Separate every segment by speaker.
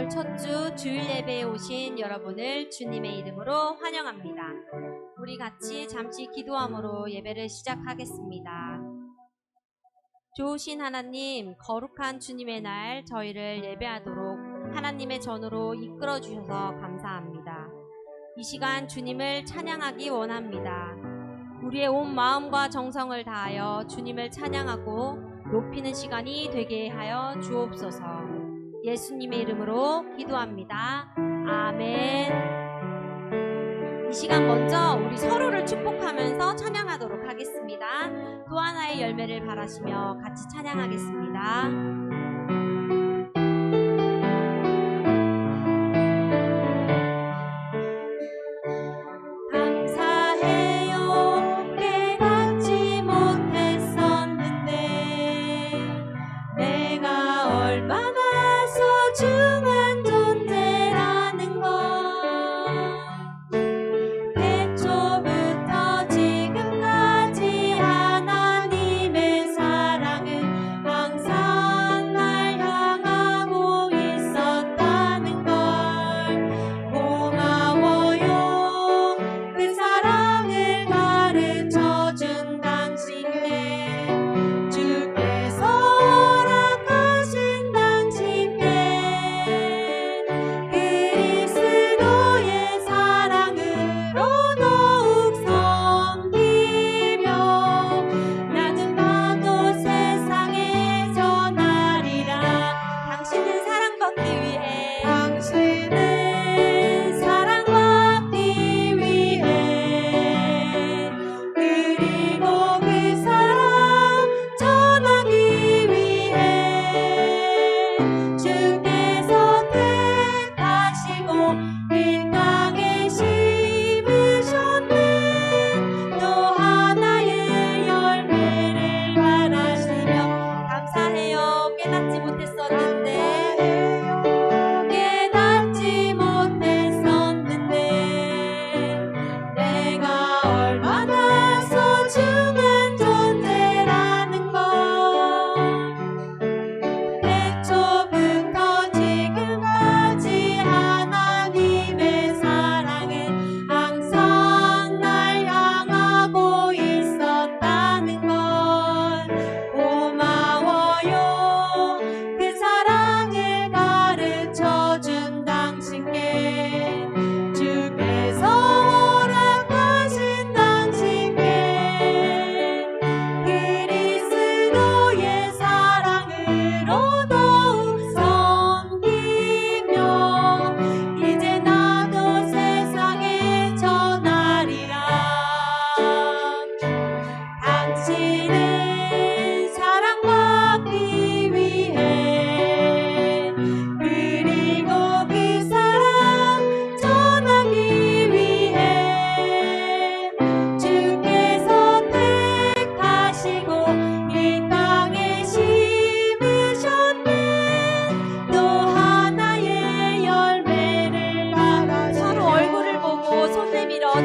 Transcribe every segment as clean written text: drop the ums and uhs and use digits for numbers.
Speaker 1: 4월 첫 주 주일 예배에 오신 여러분을 주님의 이름으로 환영합니다. 우리 같이 잠시 기도함으로 예배를 시작하겠습니다. 좋으신 하나님, 거룩한 주님의 날 저희를 예배하도록 하나님의 전으로 이끌어 주셔서 감사합니다. 이 시간 주님을 찬양하기 원합니다. 우리의 온 마음과 정성을 다하여 주님을 찬양하고 높이는 시간이 되게 하여 주옵소서. 예수님의 이름으로 기도합니다. 아멘. 이 시간 먼저 우리 서로를 축복하면서 찬양하도록 하겠습니다. 또 하나의 열매를 바라시며 같이 찬양하겠습니다.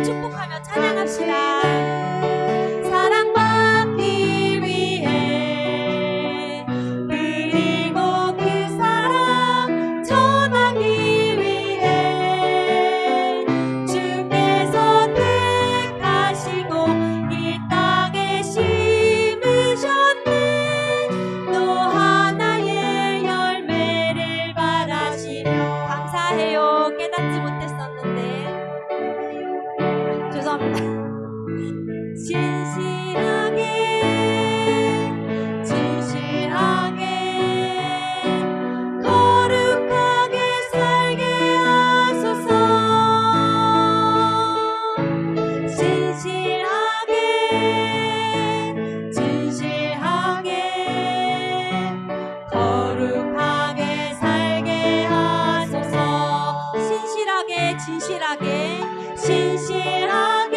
Speaker 1: 축복하며 찬양합시다. 사랑받기 위해 그리고 그 사랑 전하기 위해 주께서 택하시고 이 땅에 심으셨네. 또 하나의 열매를 바라시며 감사해요. 깨닫지 못했었는데 진실하게 거룩하게 살게 하소서. 진실하게 거룩하게 살게 하소서. 진실하게 진실하게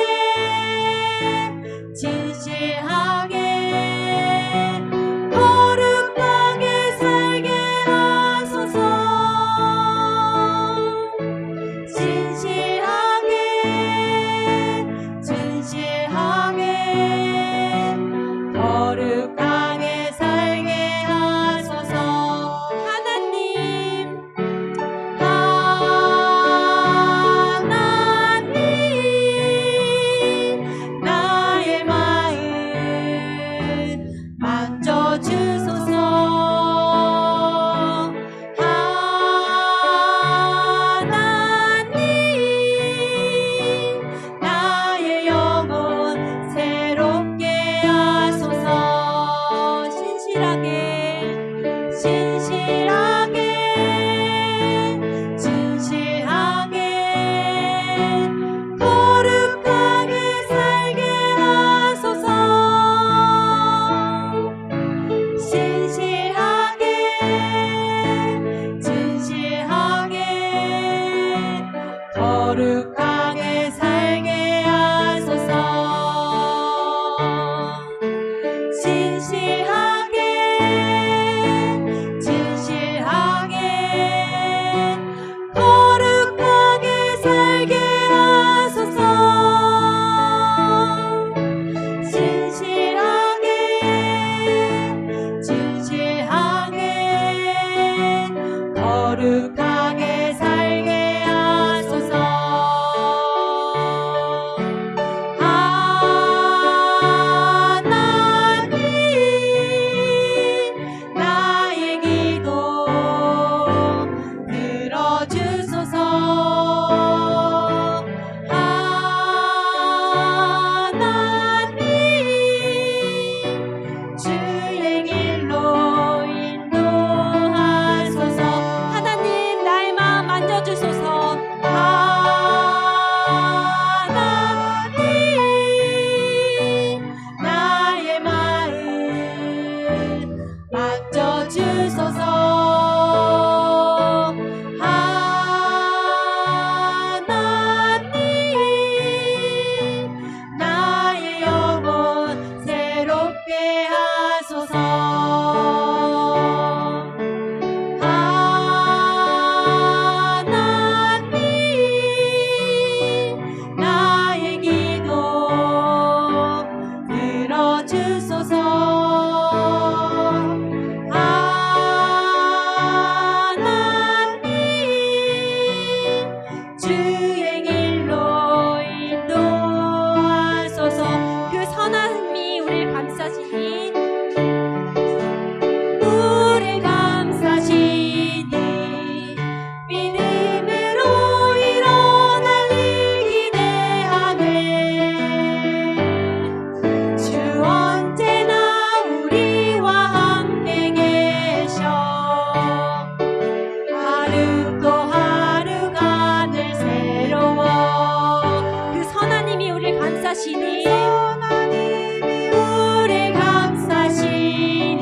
Speaker 1: 하나님이 우리 감싸시니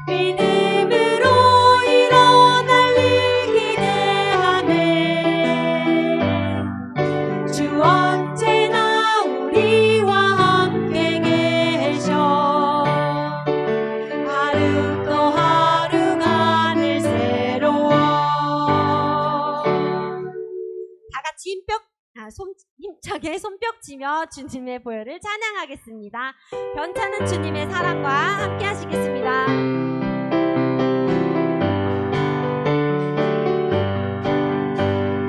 Speaker 1: 믿음으로 일어날 일 기대하네. 주 언제나 우리와 함께 계셔. 하루 또 하루가 늘 새로워. 다 같이 힘차게 손뼉 치며 주님의 보혈을 찬양하겠습니다. 변찮은 주님의 사랑과 함께 하시겠습니다.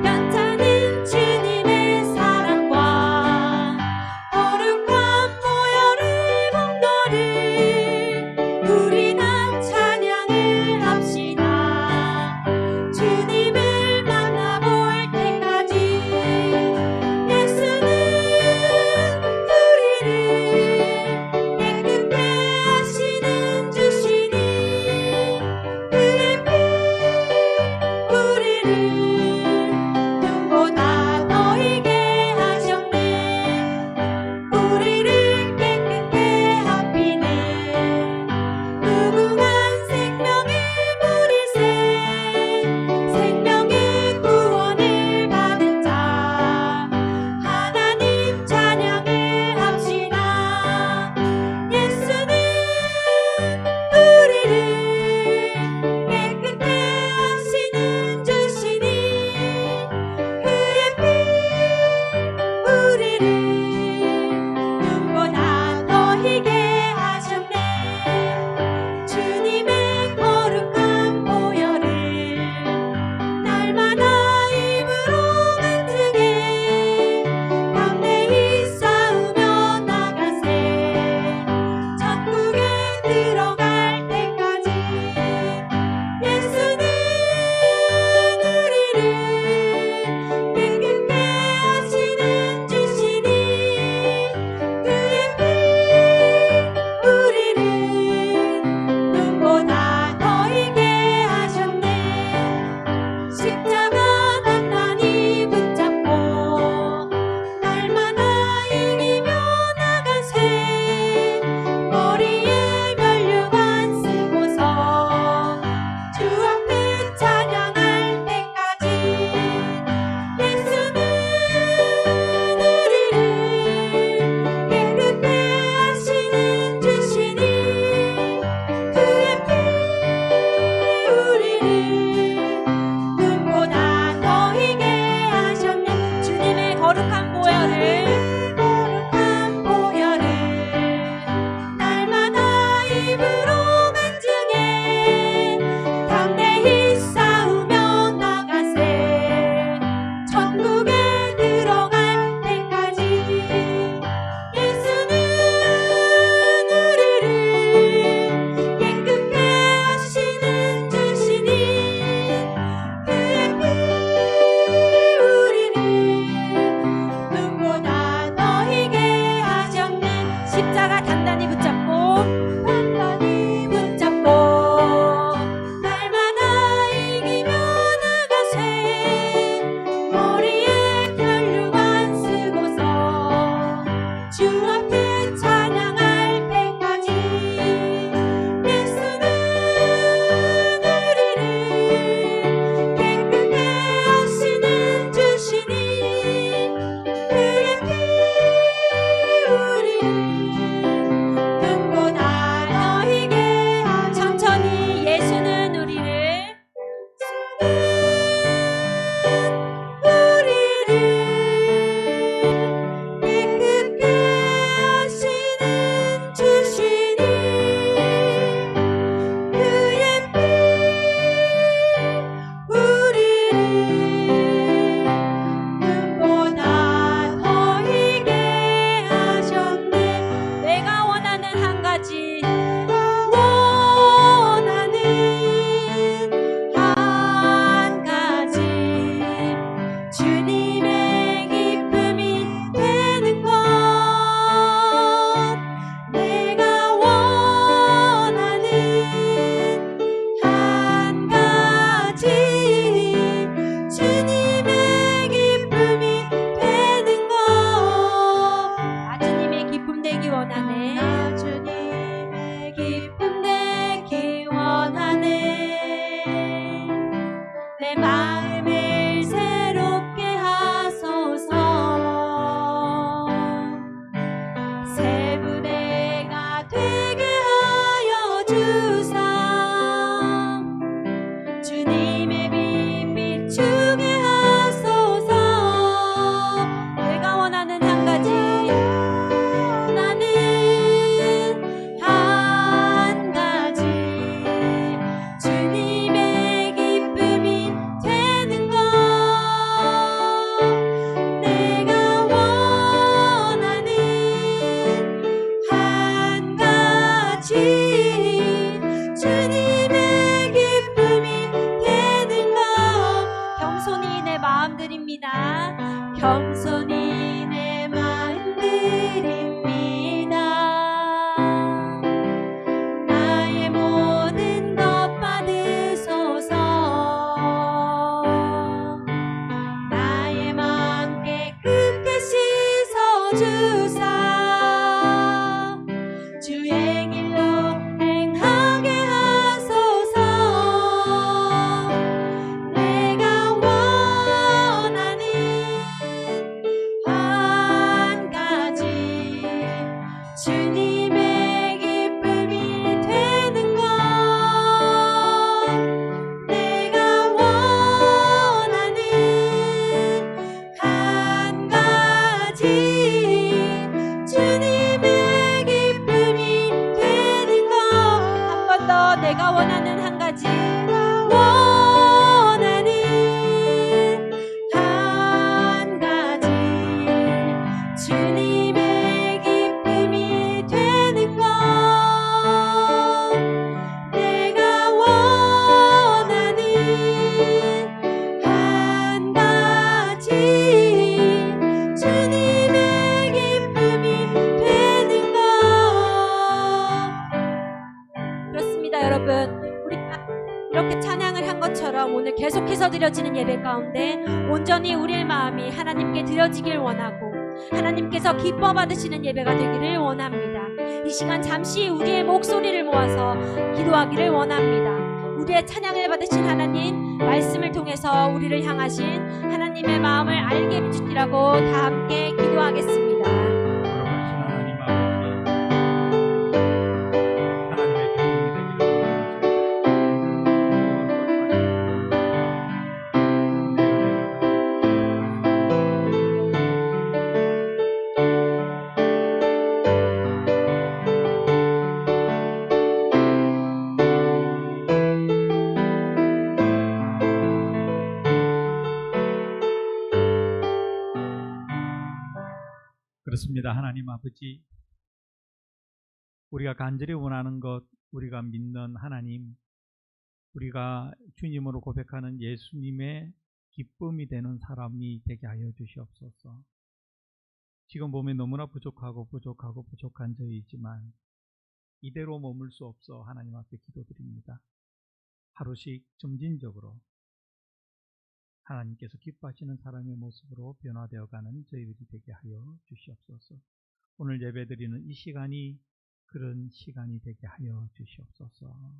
Speaker 1: 변찮은 주님의 사랑과 거룩한 보혈의 공로를 우리 다 찬양을 합시다. 주님을 만나볼 때까지 예수는 우리를 깨끗게 하시는 주시니 그의 피 우리를 눈보다 더 희게 하셨네. 우리를 깨끗게 합히네. 무궁한 생명의 보리새 생명의 구원을 받은 자 하나님 찬양을 합시다. 예수는 우리를 깨끗게 하시는 주시니 그의 피 우리를 눈보다 더 희게 하셨네. 주님의 거룩한 보혈을 날마다 입으로 간증해 담대히 싸우며 나가세. 천국에 들어갈 때까지 예수는 우리를 깨끗게 하시는 주시니 그의 피 우리를 눈보다 더 희게 하셨네. 십자가 단단히 붙잡고 날마다 이기며 나가세. 머리에 면류관 쓰고서 주 앞에 찬양할 때까지 예수는 우리를 깨끗게 하시는 주시니 그의 피 우리를 눈보다 더 희게 하셨네. 주님의 거룩한 보혈을 날마다 입으로 간증해 담대히 싸우며 나가세. 천국에 들어갈 때까지 예수는 우리를 깨끗게 하시는 주시니 그의 피 우리를 눈보다 더 희게 하셨네. 십자가 단단히 붙잡고 날마다 이기며 나가세. 머리에 면류관 쓰고서 주 앞에 찬양할 때까지 예수는 우리를 깨끗게 하시는 주시니 그의 피 우리를 눈보다 더 희게 천천히 예수는 우리를 깨끗게 하시는 되기 원하네.
Speaker 2: 나 주님의 기쁨 되기 원하네.
Speaker 1: 내 마음을 새롭게 하소서. 새 부대가 되게 하여 주사. 주님의 빛 비추게 하소서. 내가 원하는 한 가지, 나는 한 가지, 주님의 기쁨이 되는 것. 내가 원하는 한 가지, 주님의 기쁨이 되는 것. 겸손히 내 마음 드립니다. 겸손히 내 마음 드립니다. 나의 모든 것 받으소서. 나의 마음 깨끗게 씻어주사. 주의 길로 행하게 하소서. 내가 원하는 한 가지, 주님의 기쁨이 되는 것. 내가 원하는 한 가지, 주님의 기쁨이 되는 것. 한 번 더, 내가 원하는 한 가지, 원하는 한 가지, 주님의 기쁨이 되는 것. 내가 원하는 한 가지, 주님의 기쁨이 되는 것. 그렇습니다, 여러분. 우리가 이렇게 찬양을 한 것처럼 오늘 계속해서 드려지는 예배 가운데 온전히 우리의 마음이 하나님께 드려지길 원하고 하나님께서 기뻐 받으시는 예배가 되기를 원합니다. 이 시간 잠시 우리의 목소리를 모아서 기도하기를 원합니다. 우리의 찬양을 받으신 하나님, 말씀을 통해서 우리를 향하신 하나님의 마음을 알게 해주시라고 다 함께 기도하겠습니다.
Speaker 3: 걸어가신 하나님 아버지, 하나님의 기쁨이 되기를 그렇습니다. 하나님 아버지, 우리가 간절히 원하는 것, 우리가 믿는 하나님, 우리가 주님으로 고백하는 예수님의 기쁨이 되는 사람이 되게 하여 주시옵소서. 지금 보면 너무나 부족한 저희이지만 이대로 머물 수 없어 하나님 앞에 기도드립니다. 하루씩 점진적으로 하나님께서 기뻐하시는 사람의 모습으로 변화되어가는 저희들이 되게 하여 주시옵소서. 오늘 예배드리는 이 시간이 그런 시간이 되게 하여 주시옵소서.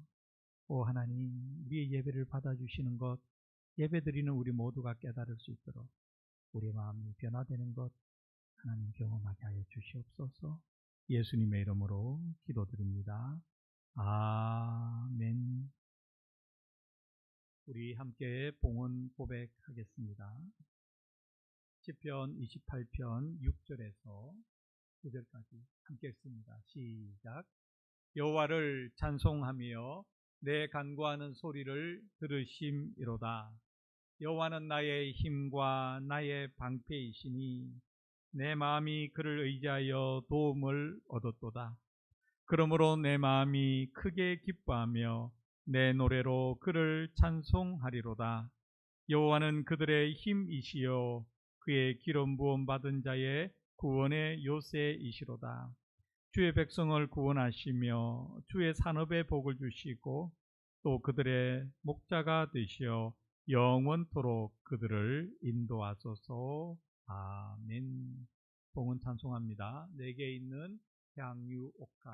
Speaker 3: 오 하나님, 우리의 예배를 받아주시는 것, 예배드리는 우리 모두가 깨달을 수 있도록 우리의 마음이 변화되는 것 하나님 경험하게 하여 주시옵소서. 예수님의 이름으로 기도드립니다. 아멘. 우리 함께 봉헌 고백하겠습니다. 시편 28편 6절에서 9절까지 함께 읽습니다. 시작. 여호와를 찬송하며 내 간구하는 소리를 들으심이로다. 여호와는 나의 힘과 나의 방패이시니 내 마음이 그를 의지하여 도움을 얻었도다. 그러므로 내 마음이 크게 기뻐하며 내 노래로 그를 찬송하리로다. 여호와는 그들의 힘이시요 그의 기름 부음 받은 자의 구원의 요새이시로다. 주의 백성을 구원하시며 주의 산업에 복을 주시고 또 그들의 목자가 되시어 영원토록 그들을 인도하소서. 아멘. 봉헌 찬송합니다. 내게 있는 향유옥합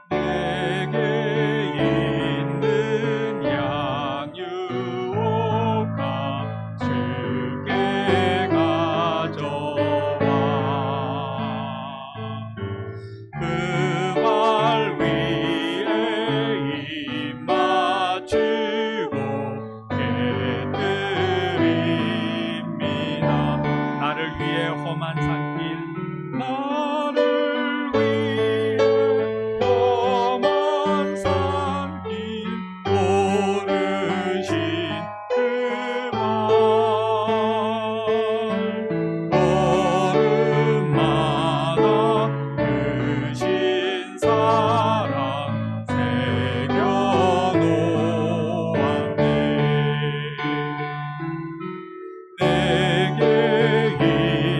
Speaker 3: 내게 있는 향유옥합 주께 가져와 그 발 위에 입 맞추고 깨뜨립니다. 나를 위해 험한 산길 나를 위해 험한 산길 오르신 그 말 걸음마다 크신 사랑 새겨놓았네. 내게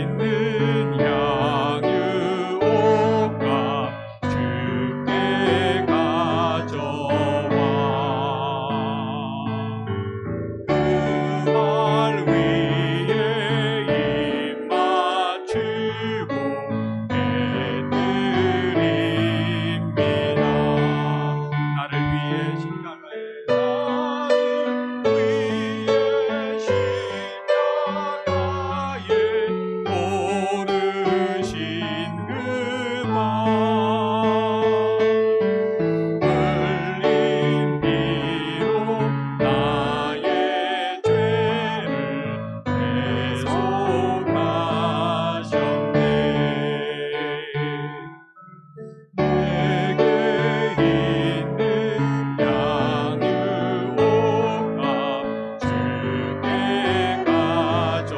Speaker 3: 있는 향유옥합 주께 가져와 그 발 위에 입 맞추고 깨뜨립니다. 나를 위해 십자가에 나를 위해 십자가에 오르신 그 말 흘린 피로 나의 죄를 대속하셨네. 내게 있는 향유옥합 주께 가져와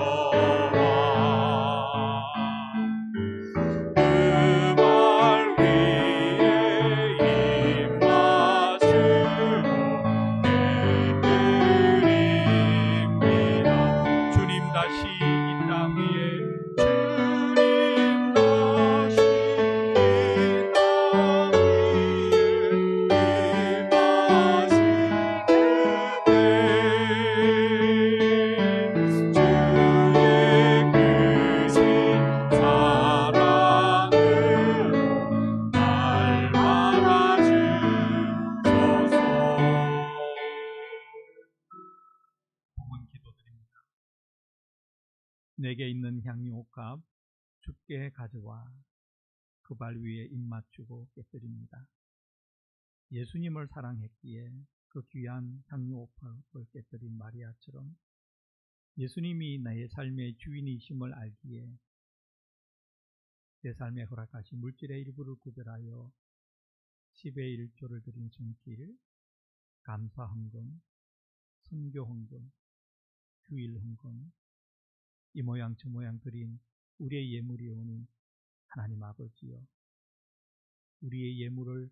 Speaker 3: 그 발 위에 입 맞추고 깨뜨립니다. 주님 다시 이 땅 위에 주님 다시 이 땅 위에 임하시게 돼 주의 크신 사랑으로 날 받아주소서. 복은 기도드립니다. 내게 있는 향유옥합 주께 가져와 그 발 위에 입 맞추고 깨뜨립니다. 예수님을 사랑했기에 그 귀한 향유옥합을 깨뜨린 마리아처럼 예수님이 나의 삶의 주인이심을 알기에 내 삶에 허락하신 물질의 일부를 구별하여 10의 1조를 드린 손길, 감사 헌금, 선교 헌금, 휴일 헌금, 이 모양 저 모양 드린 우리의 예물이 오니 하나님 아버지여 우리의 예물을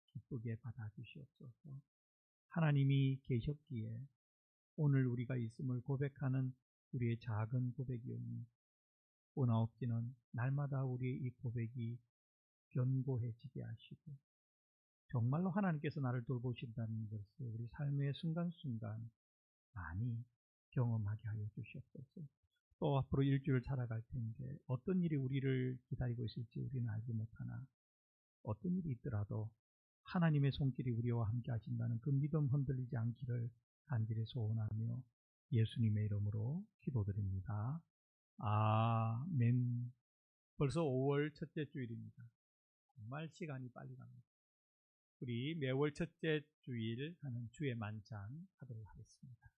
Speaker 3: 기쁘게 받아주시옵소서. 하나님이 계셨기에 오늘 우리가 있음을 고백하는 우리의 작은 고백이오니 오나옵지는 날마다 우리의 이 고백이 견고해지게 하시고 정말로 하나님께서 나를 돌보신다는 것을 우리 삶의 순간순간 많이 경험하게 하여 주시옵소서. 또 앞으로 일주일 살아갈 텐데 어떤 일이 우리를 기다리고 있을지 우리는 알지 못하나 어떤 일이 있더라도 하나님의 손길이 우리와 함께 하신다는 그 믿음 흔들리지 않기를 간절히 소원하며 예수님의 이름으로 기도드립니다. 아멘. 벌써 5월 첫째 주일입니다. 정말 시간이 빨리 갑니다. 우리 매월 첫째 주일 하는 주의 만찬 하도록 하겠습니다.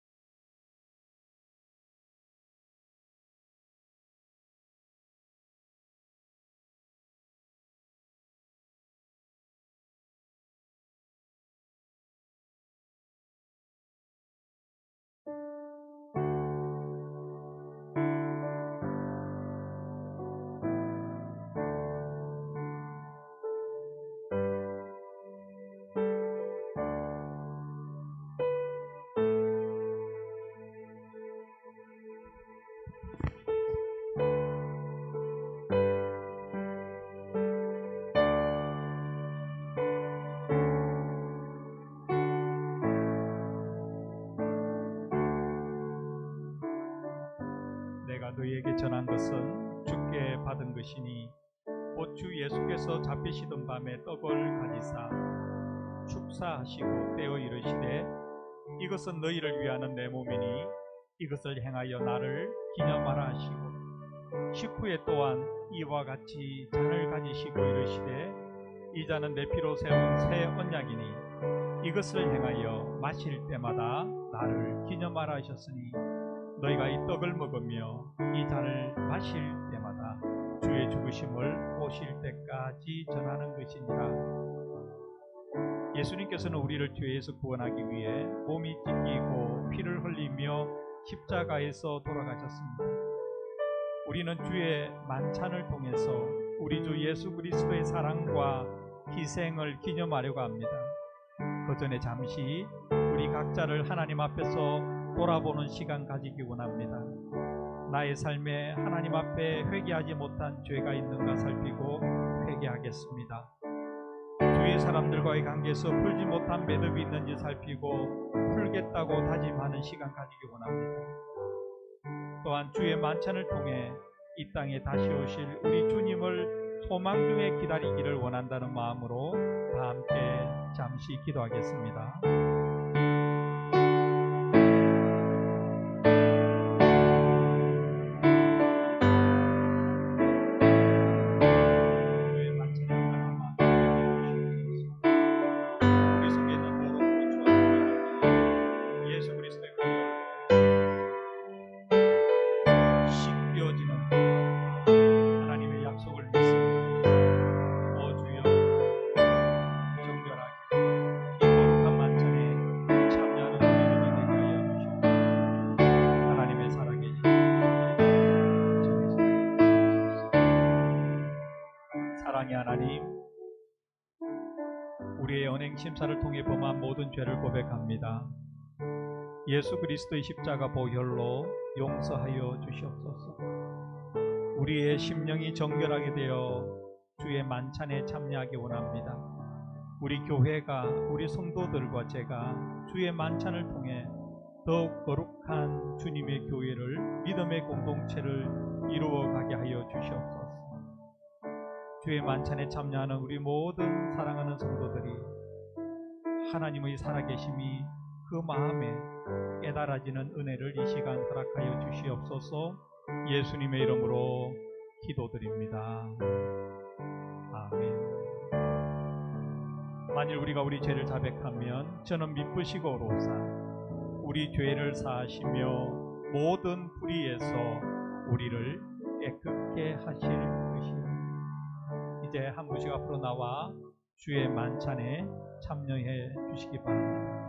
Speaker 3: 내가 너희에게 전한 것은 주께 받은 것이니 곧 주 예수께서 잡히시던 밤에 떡을 가지사 축사하시고 떼어 이르시되 이것은 너희를 위하는 내 몸이니 이것을 행하여 나를 기념하라 하시고 식후에 또한 이와 같이 잔을 가지시고 이르시되 이 잔은 내 피로 세운 새 언약이니 이것을 행하여 마실 때마다 나를 기념하라 하셨으니 너희가 이 떡을 먹으며 이 잔을 마실 때마다 주의 죽으심을 오실 때까지 전하는 것이니라. 예수님께서는 우리를 죄에서 구원하기 위해 몸이 찢기고 피를 흘리며 십자가에서 돌아가셨습니다. 우리는 주의 만찬을 통해서 우리 주 예수 그리스도의 사랑과 희생을 기념하려고 합니다. 그 전에 잠시 우리 각자를 하나님 앞에서 돌아보는 시간 가지기 원합니다. 나의 삶에 하나님 앞에 회개하지 못한 죄가 있는가 살피고 회개하겠습니다. 주위 사람들과의 관계에서 풀지 못한 매듭이 있는지 살피고 풀겠다고 다짐하는 시간 가지기 원합니다. 또한 주의 만찬을 통해 이 땅에 다시 오실 우리 주님을 소망 중에 기다리기를 원한다는 마음으로 다 함께 잠시 기도하겠습니다. 사랑의 하나님, 우리의 언행 심사를 통해 범한 모든 죄를 고백합니다. 예수 그리스도의 십자가 보혈로 용서하여 주시옵소서. 우리의 심령이 정결하게 되어 주의 만찬에 참여하기 원합니다. 우리 교회가, 우리 성도들과 제가 주의 만찬을 통해 더욱 거룩한 주님의 교회를, 믿음의 공동체를 이루어가게 하여 주시옵소서. 주의 만찬에 참여하는 우리 모든 사랑하는 성도들이 하나님의 살아계심이 그 마음에 깨달아지는 은혜를 이 시간 허락하여 주시옵소서. 예수님의 이름으로 기도드립니다. 아멘. 만일 우리가 우리 죄를 자백하면 저는 미쁘시고 오로사 우리 죄를 사하시며 모든 불의에서 우리를 깨끗게 하실 것이요. 이제 한 분씩 앞으로 나와 주의 만찬에 참여해 주시기 바랍니다.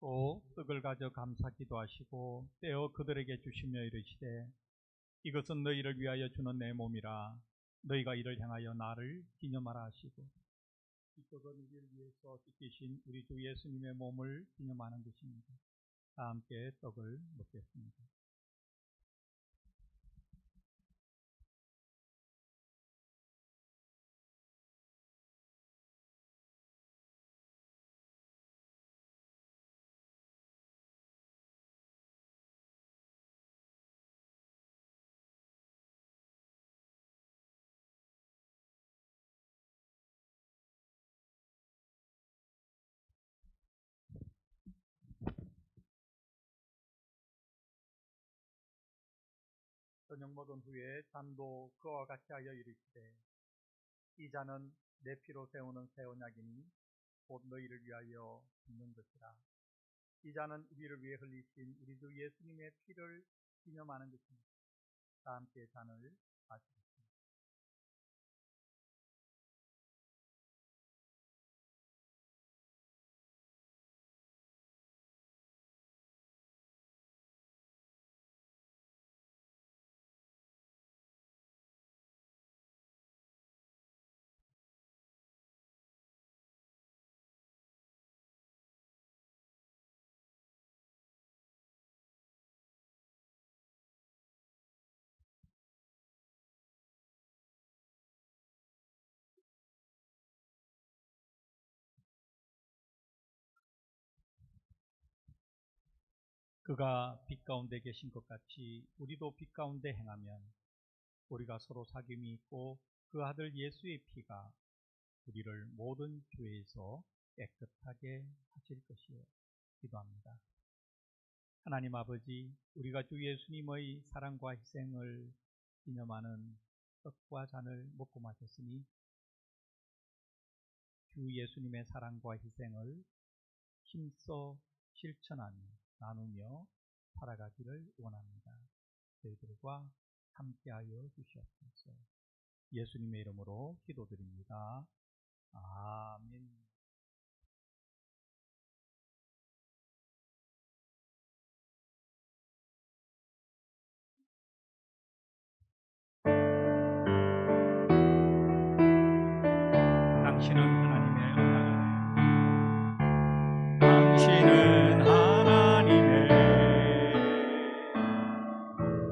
Speaker 3: 또 떡을 가져 감사 기도하시고 떼어 그들에게 주시며 이르시되 이것은 너희를 위하여 주는 내 몸이라 너희가 이를 향하여 나를 기념하라 하시고 이 떡은 우리를 위해서 찢기신 우리 주 예수님의 몸을 기념하는 것입니다. 다 함께 떡을 먹겠습니다. 저녁 먹은 후에 잔도 그와 같이 하여 이르시되 이 잔은 내 피로 세우는 새 언약이니 곧 너희를 위하여 붓는 것이라. 이 잔은 우리를 위해 흘리신 우리 주 예수님의 피를 기념하는 것입니다. 다 함께 잔을 마시겠습니다. 그가 빛 가운데 계신 것 같이 우리도 빛 가운데 행하면 우리가 서로 사귐이 있고 그 아들 예수의 피가 우리를 모든 죄에서 깨끗하게 하실 것이요. 기도합니다. 하나님 아버지, 우리가 주 예수님의 사랑과 희생을 기념하는 떡과 잔을 먹고 마셨으니 주 예수님의 사랑과 희생을 힘써 실천하며 나누며 살아가기를 원합니다. 저희들과 함께하여 주시옵소서. 예수님의 이름으로 기도드립니다. 아멘. 당신은 하나님의 언약 안에 당신은 하나님의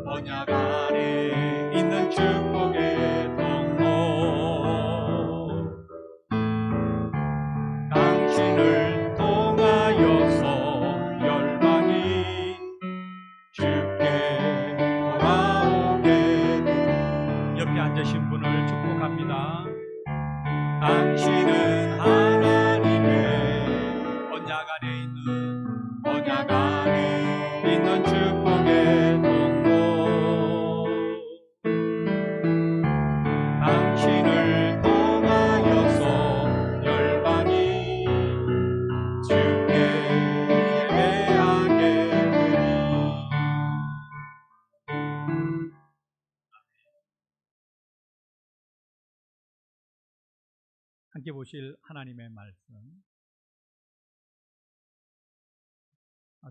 Speaker 3: 언약 안에 있는 축복의 통로. 당신을 통하여서 열방이 주께 돌아오게 되리. 옆에 앉으신 분을 축복합니다. 당신은 하나님의 언약 안에 있는 축복의 통로. 당신을 통하여서 열방이 주께 예배하게 되리. 함께 보실 하나님의 말씀.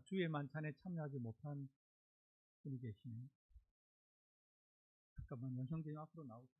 Speaker 3: 주의 만찬에 참여하지 못한 분이 계시네. 잠깐만요. 형제님 앞으로 나오세요.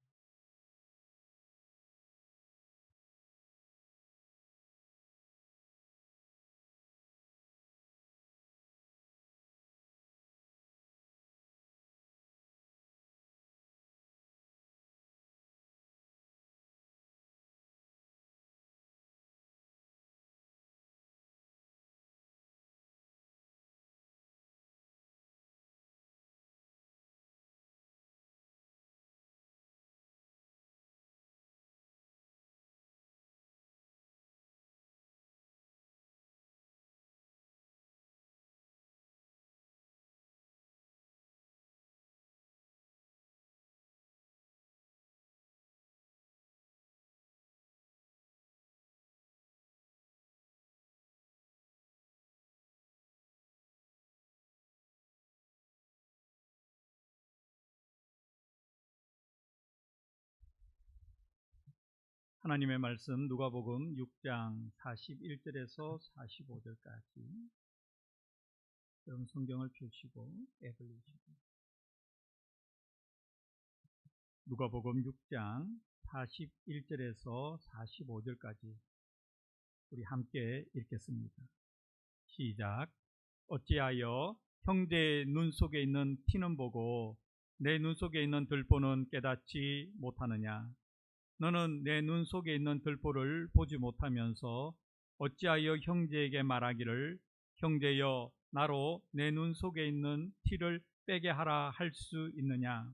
Speaker 3: 하나님의 말씀 누가복음 6장 41절에서 45절까지. 여러분 성경을 펴시고 앱을 주시고. 누가복음 6장 41절에서 45절까지 우리 함께 읽겠습니다. 시작. 어찌하여 형제의 눈 속에 있는 티는 보고 내 눈 속에 있는 들보는 깨닫지 못하느냐? 너는 내 눈 속에 있는 들보를 보지 못하면서 어찌하여 형제에게 말하기를 형제여 나로 내 눈 속에 있는 티를 빼게 하라 할 수 있느냐?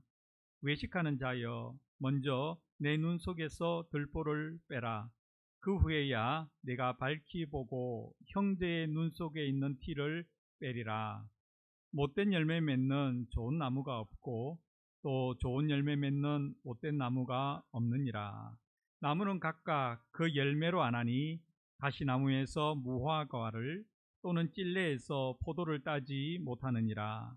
Speaker 3: 외식하는 자여 먼저 내 눈 속에서 들보를 빼라. 그 후에야 내가 밝히 보고 형제의 눈 속에 있는 티를 빼리라. 못된 열매 맺는 좋은 나무가 없고 또 좋은 열매 맺는 못된 나무가 없느니라. 나무는 각각 그 열매로 아나니 가시나무에서 무화과를 또는 찔레에서 포도를 따지 못하느니라.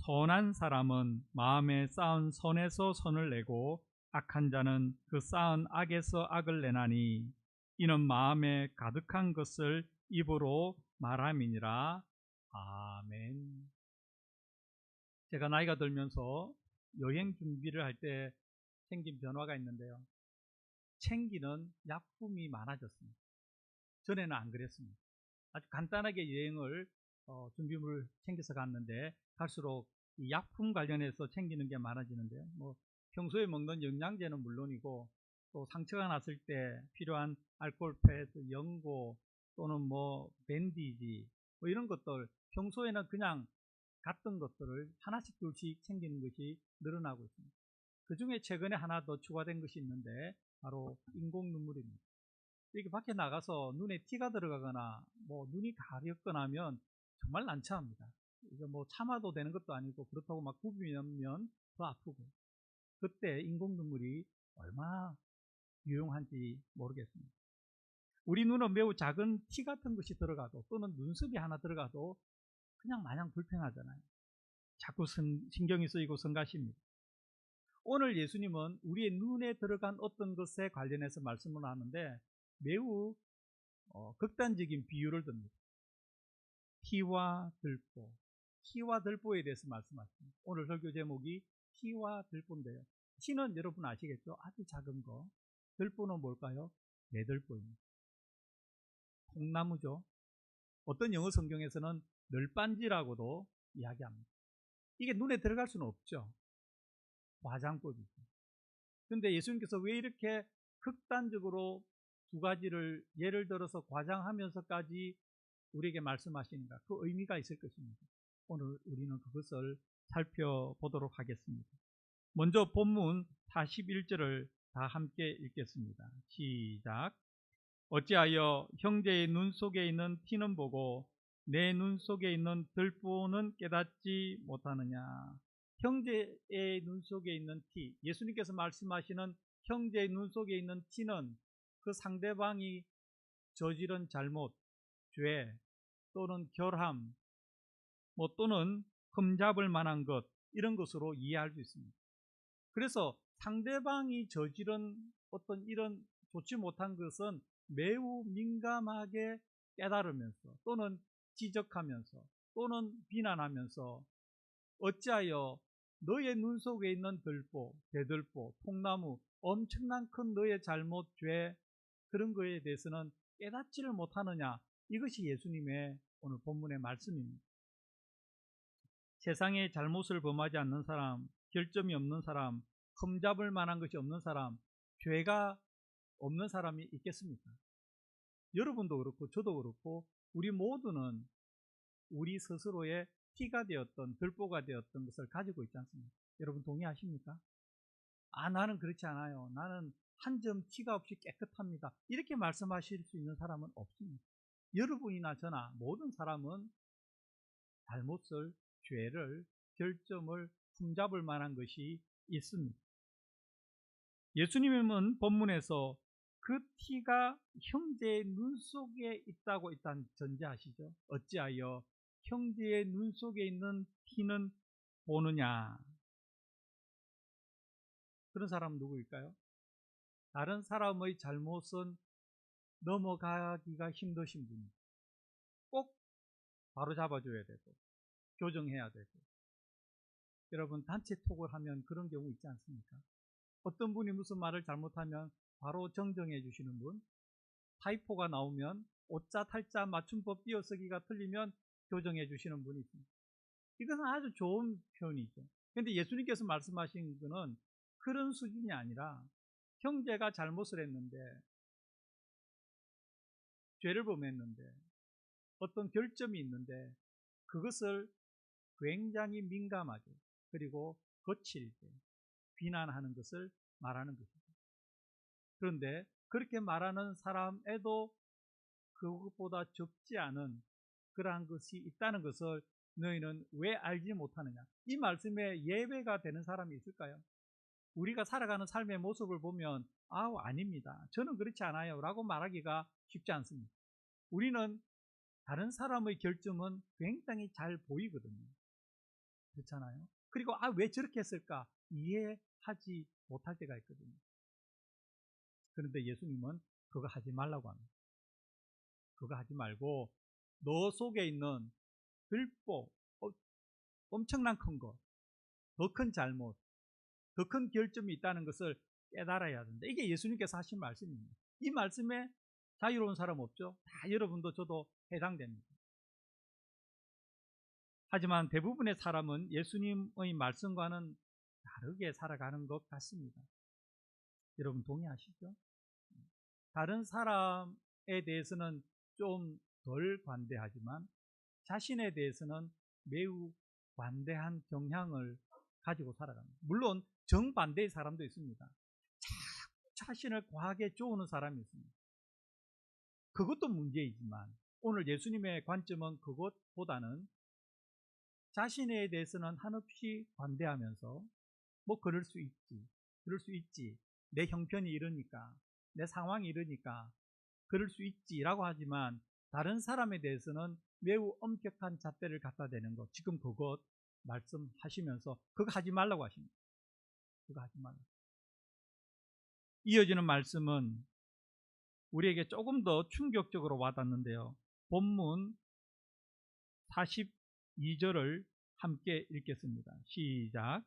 Speaker 3: 선한 사람은 마음에 쌓은 선에서 선을 내고 악한 자는 그 쌓은 악에서 악을 내나니 이는 마음에 가득한 것을 입으로 말함이니라. 아멘. 제가 나이가 들면서 여행 준비를 할 때 생긴 변화가 있는데요. 챙기는 약품이 많아졌습니다. 전에는 안 그랬습니다. 아주 간단하게 여행을 준비물 챙겨서 갔는데 갈수록 이 약품 관련해서 챙기는 게 많아지는데요. 뭐 평소에 먹는 영양제는 물론이고 또 상처가 났을 때 필요한 알코올 패드, 연고 또는 뭐 밴디지 뭐 이런 것들 평소에는 그냥 갔던 것들을 하나씩 둘씩 챙기는 것이 늘어나고 있습니다. 그 중에 최근에 하나 더 추가된 것이 있는데 바로 인공 눈물입니다. 이렇게 밖에 나가서 눈에 티가 들어가거나 뭐 눈이 가렵거나 하면 정말 난처합니다. 이거 뭐 참아도 되는 것도 아니고 그렇다고 막 부비면 더 아프고 그때 인공 눈물이 얼마나 유용한지 모르겠습니다. 우리 눈은 매우 작은 티 같은 것이 들어가도 또는 눈썹이 하나 들어가도 그냥 마냥 불편하잖아요. 자꾸 신경이 쓰이고 성가십니다. 오늘 예수님은 우리의 눈에 들어간 어떤 것에 관련해서 말씀을 하는데 매우 극단적인 비유를 듭니다. 티와 들보, 티와 들보에 대해서 말씀하십니다. 오늘 설교 제목이 티와 들보인데요. 티는 여러분 아시겠죠? 아주 작은 거. 들보는 뭘까요? 매들보입니다. 통나무죠. 어떤 영어 성경에서는 널빤지라고도 이야기합니다. 이게 눈에 들어갈 수는 없죠. 과장법이죠. 그런데 예수님께서 왜 이렇게 극단적으로 두 가지를 예를 들어서 과장하면서까지 우리에게 말씀하시는가? 그 의미가 있을 것입니다. 오늘 우리는 그것을 살펴보도록 하겠습니다. 먼저 본문 41절을 다 함께 읽겠습니다. 시작. 어찌하여 형제의 눈 속에 있는 티는 보고 내 눈 속에 있는 들보는 깨닫지 못하느냐. 형제의 눈 속에 있는 티, 예수님께서 말씀하시는 형제의 눈 속에 있는 티는 그 상대방이 저지른 잘못, 죄 또는 결함, 뭐 또는 흠잡을 만한 것, 이런 것으로 이해할 수 있습니다. 그래서 상대방이 저지른 어떤 이런 좋지 못한 것은 매우 민감하게 깨달으면서 또는 지적하면서 또는 비난하면서 어찌하여 너의 눈 속에 있는 들보, 대들보, 통나무, 엄청난 큰 너의 잘못, 죄 그런 거에 대해서는 깨닫지를 못하느냐. 이것이 예수님의 오늘 본문의 말씀입니다. 세상에 잘못을 범하지 않는 사람, 결점이 없는 사람, 흠잡을 만한 것이 없는 사람, 죄가 없는 사람이 있겠습니까? 여러분도 그렇고 저도 그렇고 우리 모두는 우리 스스로의 티가 되었던 들보가 되었던 것을 가지고 있지 않습니까? 여러분 동의하십니까? 나는 그렇지 않아요. 나는 한 점 티가 없이 깨끗합니다. 이렇게 말씀하실 수 있는 사람은 없습니다. 여러분이나 저나 모든 사람은 잘못을, 죄를, 결점을 흠잡을 만한 것이 있습니다. 예수님은 본문에서 그 티가 형제의 눈 속에 있다고 일단 전제하시죠. 어찌하여 형제의 눈 속에 있는 티는 보느냐. 그런 사람은 누구일까요? 다른 사람의 잘못은 넘어가기가 힘드신 분입니다. 꼭 바로 잡아줘야 되고 교정해야 되고. 여러분 단체 톡을 하면 그런 경우 있지 않습니까? 어떤 분이 무슨 말을 잘못하면 바로 정정해 주시는 분, 타이포가 나오면 오자, 탈자, 맞춤법 띄어쓰기가 틀리면 교정해 주시는 분이 있습니다. 이것은 아주 좋은 표현이죠. 그런데 예수님께서 말씀하신 것은 그런 수준이 아니라 형제가 잘못을 했는데, 죄를 범했는데, 어떤 결점이 있는데 그것을 굉장히 민감하게 그리고 거칠게 비난하는 것을 말하는 것이죠. 그런데 그렇게 말하는 사람에도 그것보다 적지 않은 그러한 것이 있다는 것을 너희는 왜 알지 못하느냐? 이 말씀에 예외가 되는 사람이 있을까요? 우리가 살아가는 삶의 모습을 보면 아닙니다. 저는 그렇지 않아요 라고 말하기가 쉽지 않습니다. 우리는 다른 사람의 결점은 굉장히 잘 보이거든요. 그렇잖아요. 그리고 왜 저렇게 했을까 이해하지 못할 때가 있거든요. 그런데 예수님은 그거 하지 말라고 합니다. 그거 하지 말고 너 속에 있는 들보, 엄청난 큰 것, 더 큰 잘못, 더 큰 결점이 있다는 것을 깨달아야 한다. 이게 예수님께서 하신 말씀입니다. 이 말씀에 자유로운 사람 없죠? 다 여러분도 저도 해당됩니다. 하지만 대부분의 사람은 예수님의 말씀과는 다르게 살아가는 것 같습니다. 여러분 동의하시죠? 다른 사람에 대해서는 좀 덜 관대하지만 자신에 대해서는 매우 관대한 경향을 가지고 살아갑니다. 물론 정반대의 사람도 있습니다. 자신을 과하게 쪼우는 사람이 있습니다. 그것도 문제이지만 오늘 예수님의 관점은 그것보다는 자신에 대해서는 한없이 관대하면서 그럴 수 있지 내 형편이 이러니까 내 상황이 이러니까 그럴 수 있지라고 하지만 다른 사람에 대해서는 매우 엄격한 잣대를 갖다 대는 것, 지금 그것 말씀하시면서 그거 하지 말라고 하십니다. 그거 하지 말라고. 이어지는 말씀은 우리에게 조금 더 충격적으로 와닿는데요. 본문 42절을 함께 읽겠습니다. 시작.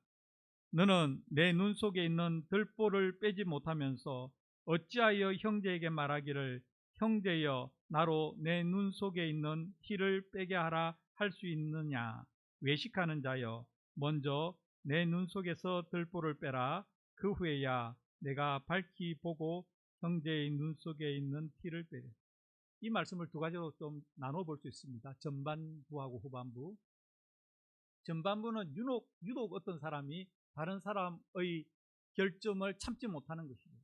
Speaker 3: 너는 내 눈 속에 있는 들보를 빼지 못하면서 어찌하여 형제에게 말하기를 형제여 나로 내 눈 속에 있는 티를 빼게 하라 할 수 있느냐. 외식하는 자여 먼저 내 눈 속에서 들보를 빼라. 그 후에야 내가 밝히 보고 형제의 눈 속에 있는 티를 빼라. 이 말씀을 두 가지로 좀 나눠볼 수 있습니다. 전반부하고 후반부. 전반부는 유독 어떤 사람이 다른 사람의 결점을 참지 못하는 것이죠.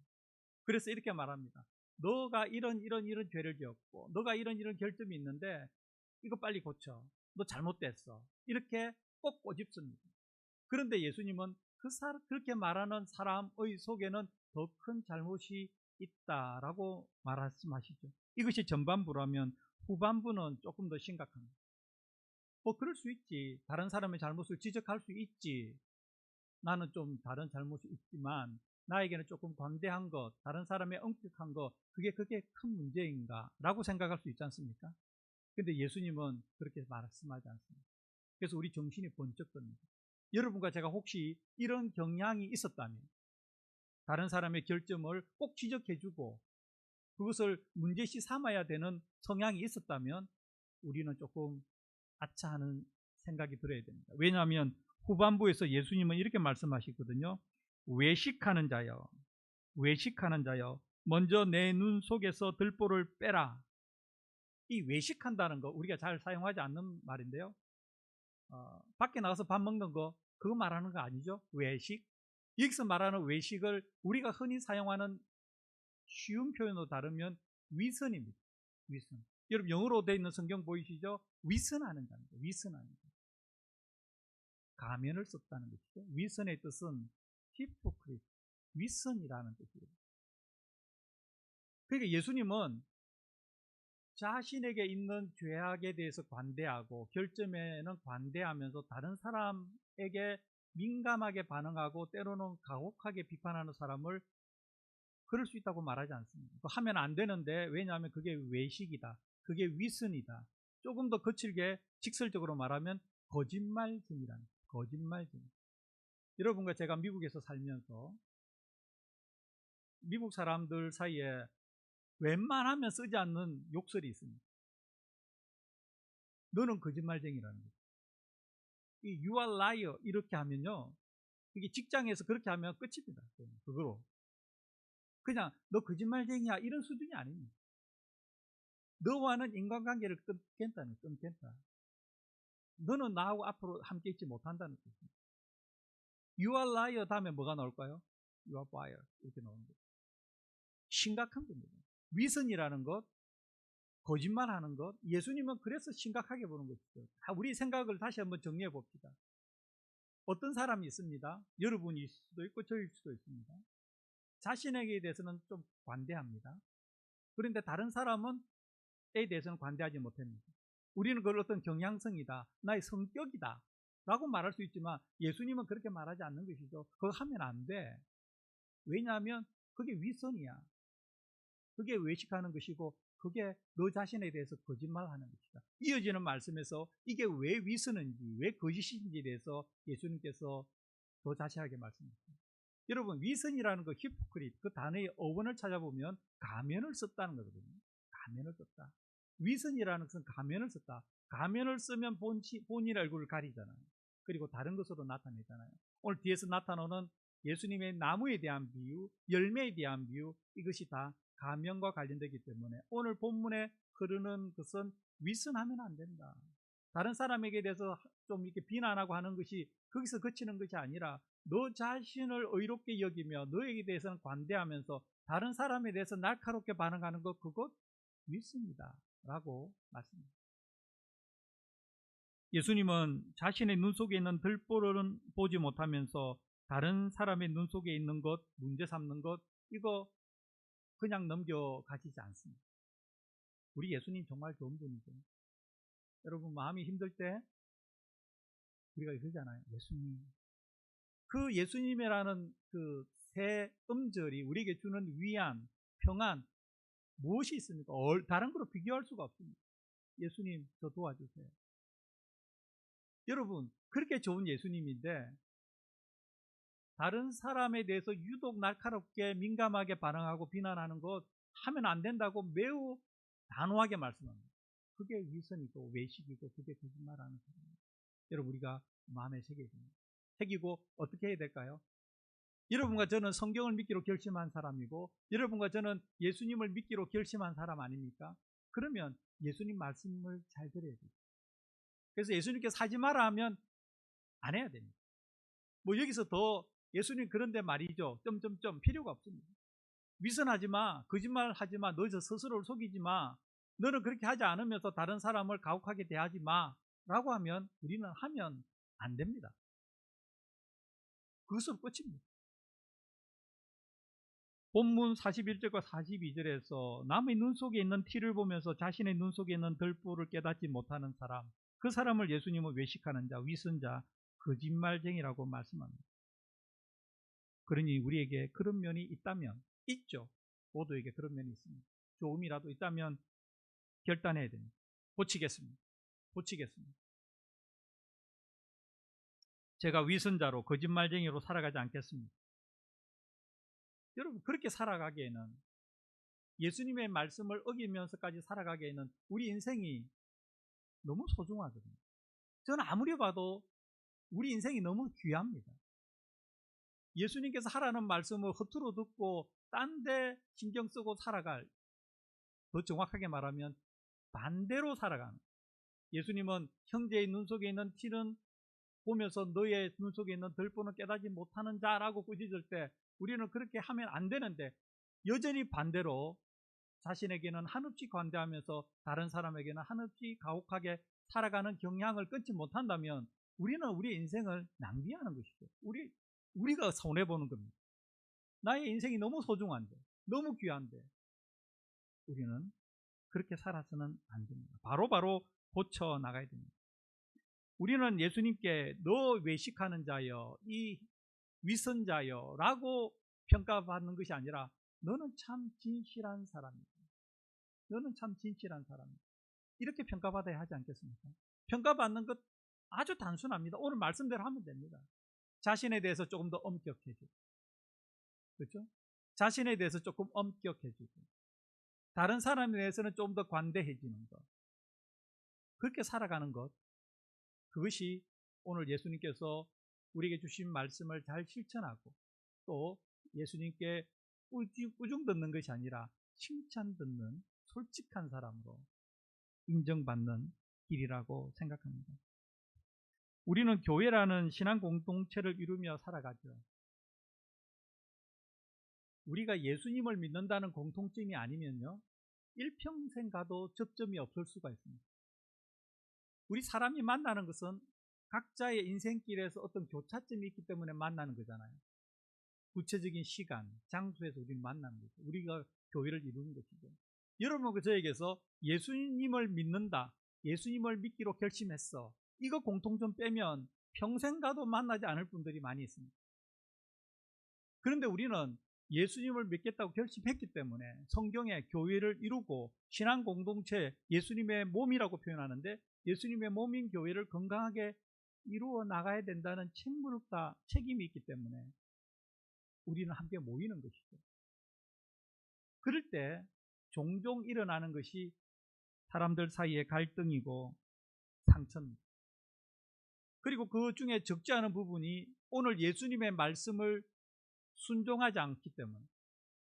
Speaker 3: 그래서 이렇게 말합니다. 너가 이런 죄를 지었고 너가 이런 결점이 있는데 이거 빨리 고쳐. 너 잘못됐어. 이렇게 꼭 꼬집습니다. 그런데 예수님은 그렇게 말하는 사람의 속에는 더 큰 잘못이 있다라고 말씀하시죠. 이것이 전반부라면 후반부는 조금 더 심각합니다. 그럴 수 있지. 다른 사람의 잘못을 지적할 수 있지. 나는 좀 다른 잘못이 있지만 나에게는 조금 관대한 것, 다른 사람의 엄격한 것, 그게 큰 문제인가? 라고 생각할 수 있지 않습니까? 근데 예수님은 그렇게 말씀하지 않습니다. 그래서 우리 정신이 번쩍 듭니다. 여러분과 제가 혹시 이런 경향이 있었다면, 다른 사람의 결점을 꼭 지적해주고 그것을 문제시 삼아야 되는 성향이 있었다면 우리는 조금 아차하는 생각이 들어야 됩니다. 왜냐하면 후반부에서 예수님은 이렇게 말씀하시거든요. 외식하는 자여 먼저 내 눈 속에서 들보를 빼라. 이 외식한다는 거 우리가 잘 사용하지 않는 말인데요. 밖에 나가서 밥 먹는 거 그거 말하는 거 아니죠? 외식. 여기서 말하는 외식을 우리가 흔히 사용하는 쉬운 표현으로 다르면 위선입니다. 위선. 여러분 영어로 되어 있는 성경 보이시죠? 위선하는 자입니다. 위선하는 자. 가면을 썼다는 것이죠. 위선의 뜻은 히포크리트, 위선이라는 뜻이에요. 그러니까 예수님은 자신에게 있는 죄악에 대해서 관대하고 결점에는 관대하면서 다른 사람에게 민감하게 반응하고 때로는 가혹하게 비판하는 사람을 그럴 수 있다고 말하지 않습니다. 하면 안 되는데 왜냐하면 그게 외식이다. 그게 위선이다. 조금 더 거칠게 직설적으로 말하면 거짓말쟁이라는 거짓말쟁이. 여러분과 제가 미국에서 살면서 미국 사람들 사이에 웬만하면 쓰지 않는 욕설이 있습니다. 너는 거짓말쟁이라는 거죠. 이 you are liar 이렇게 하면요. 이게 직장에서 그렇게 하면 끝입니다. 그거로. 그냥 너 거짓말쟁이야 이런 수준이 아닙니다. 너와는 인간관계를 끊겠다. 너는 나하고 앞으로 함께 있지 못한다는 뜻입니다. You are liar 다음에 뭐가 나올까요? You are liar 이렇게 나오는 거죠. 심각한 겁니다. 위선이라는 것 거짓말하는 것, 예수님은 그래서 심각하게 보는 것이죠. 우리 생각을 다시 한번 정리해 봅시다. 어떤 사람이 있습니다. 여러분일 수도 있고 저일 수도 있습니다. 자신에게 대해서는 좀 관대합니다. 그런데 다른 사람은 에 대해서는 관대하지 못합니다. 우리는 그걸 어떤 경향성이다, 나의 성격이다 라고 말할 수 있지만 예수님은 그렇게 말하지 않는 것이죠. 그거 하면 안 돼. 왜냐하면 그게 위선이야. 그게 외식하는 것이고 그게 너 자신에 대해서 거짓말하는 것이다. 이어지는 말씀에서 이게 왜 위선인지, 왜 거짓인지에 대해서 예수님께서 더 자세하게 말씀하십니다. 여러분, 위선이라는 그 히포크릿, 그 단어의 어원을 찾아보면 가면을 썼다는 거거든요. 가면을 썼다. 위선이라는 것은 가면을 썼다. 가면을 쓰면 본인 얼굴을 가리잖아요. 그리고 다른 것으로 나타내잖아요. 오늘 뒤에서 나타나는 예수님의 나무에 대한 비유, 열매에 대한 비유, 이것이 다 가면과 관련되기 때문에 오늘 본문에 흐르는 것은 위선하면 안 된다. 다른 사람에게 대해서 좀 이렇게 비난하고 하는 것이 거기서 그치는 것이 아니라 너 자신을 의롭게 여기며 너에게 대해서는 관대하면서 다른 사람에 대해서 날카롭게 반응하는 것, 그것 위선이다 라고 말씀합니다. 예수님은 자신의 눈 속에 있는 들보를 보지 못하면서 다른 사람의 눈 속에 있는 것, 문제 삼는 것, 이거 그냥 넘겨가시지 않습니다. 우리 예수님 정말 좋은 분이죠. 여러분, 마음이 힘들 때 우리가 그러잖아요. 예수님. 그 예수님이라는 그 세 음절이 우리에게 주는 위안, 평안, 무엇이 있습니까? 다른 거로 비교할 수가 없습니다. 예수님, 저 도와주세요. 여러분, 그렇게 좋은 예수님인데 다른 사람에 대해서 유독 날카롭게 민감하게 반응하고 비난하는 것 하면 안 된다고 매우 단호하게 말씀합니다. 그게 위선이고 외식이고 그게 거짓말하는 거예요. 여러분, 우리가 마음에 새겨야 됩니다. 새기고 어떻게 해야 될까요? 여러분과 저는 성경을 믿기로 결심한 사람이고 여러분과 저는 예수님을 믿기로 결심한 사람 아닙니까? 그러면 예수님 말씀을 잘 들어야 돼요. 그래서 예수님께서 하지 마라 하면 안 해야 됩니다. 뭐 여기서 더 예수님 그런데 말이죠. 점점점 필요가 없습니다. 위선하지 마, 거짓말 하지 마, 너 저 스스로를 속이지 마, 너는 그렇게 하지 않으면서 다른 사람을 가혹하게 대하지 마 라고 하면 우리는 하면 안 됩니다. 그것으로 끝입니다. 본문 41절과 42절에서 남의 눈 속에 있는 티를 보면서 자신의 눈 속에 있는 들보를 깨닫지 못하는 사람, 그 사람을 예수님은 외식하는 자, 위선자, 거짓말쟁이라고 말씀합니다. 그러니 우리에게 그런 면이 있다면, 있죠. 모두에게 그런 면이 있습니다. 조금이라도 있다면 결단해야 됩니다. 고치겠습니다. 제가 위선자로 거짓말쟁이로 살아가지 않겠습니다. 여러분, 그렇게 살아가기에는, 예수님의 말씀을 어기면서까지 살아가기에는 우리 인생이 너무 소중하거든요. 저는 아무리 봐도 우리 인생이 너무 귀합니다. 예수님께서 하라는 말씀을 허투루 듣고 딴 데 신경 쓰고 살아갈, 더 정확하게 말하면 반대로 살아가는, 예수님은 형제의 눈 속에 있는 티는 보면서 너의 눈 속에 있는 들보는 깨닫지 못하는 자라고 꾸짖을 때 우리는 그렇게 하면 안 되는데 여전히 반대로 자신에게는 한없이 관대하면서 다른 사람에게는 한없이 가혹하게 살아가는 경향을 끊지 못한다면 우리는 우리 인생을 낭비하는 것이죠. 우리가 손해보는 겁니다. 나의 인생이 너무 소중한데, 너무 귀한데 우리는 그렇게 살아서는 안 됩니다. 바로바로 고쳐 나가야 됩니다. 우리는 예수님께 너 외식하는 자여, 이 위선자여 라고 평가받는 것이 아니라 너는 참 진실한 사람이다, 너는 참 진실한 사람이다, 이렇게 평가받아야 하지 않겠습니까? 평가받는 것 아주 단순합니다. 오늘 말씀대로 하면 됩니다. 자신에 대해서 조금 더 엄격해지고, 그렇죠? 자신에 대해서 조금 엄격해지고 다른 사람에 대해서는 좀 더 관대해지는 것, 그렇게 살아가는 것, 그것이 오늘 예수님께서 우리에게 주신 말씀을 잘 실천하고 또 예수님께 꾸중 듣는 것이 아니라 칭찬 듣는 솔직한 사람으로 인정받는 길이라고 생각합니다. 우리는 교회라는 신앙 공동체를 이루며 살아가죠. 우리가 예수님을 믿는다는 공통점이 아니면요, 일평생 가도 접점이 없을 수가 있습니다. 우리 사람이 만나는 것은 각자의 인생길에서 어떤 교차점이 있기 때문에 만나는 거잖아요. 구체적인 시간, 장소에서 우리는 만나는 거죠. 우리가 교회를 이루는 것이죠. 여러분, 저에게서 예수님을 믿는다, 예수님을 믿기로 결심했어, 이거 공통점 빼면 평생 가도 만나지 않을 분들이 많이 있습니다. 그런데 우리는 예수님을 믿겠다고 결심했기 때문에 성경에 교회를 이루고 신앙 공동체, 예수님의 몸이라고 표현하는데 예수님의 몸인 교회를 건강하게 이루어 나가야 된다는 책무력과 책임이 있기 때문에 우리는 함께 모이는 것이죠. 그럴 때 종종 일어나는 것이 사람들 사이의 갈등이고 상처입니다. 그리고 그 중에 적지 않은 부분이 오늘 예수님의 말씀을 순종하지 않기 때문에,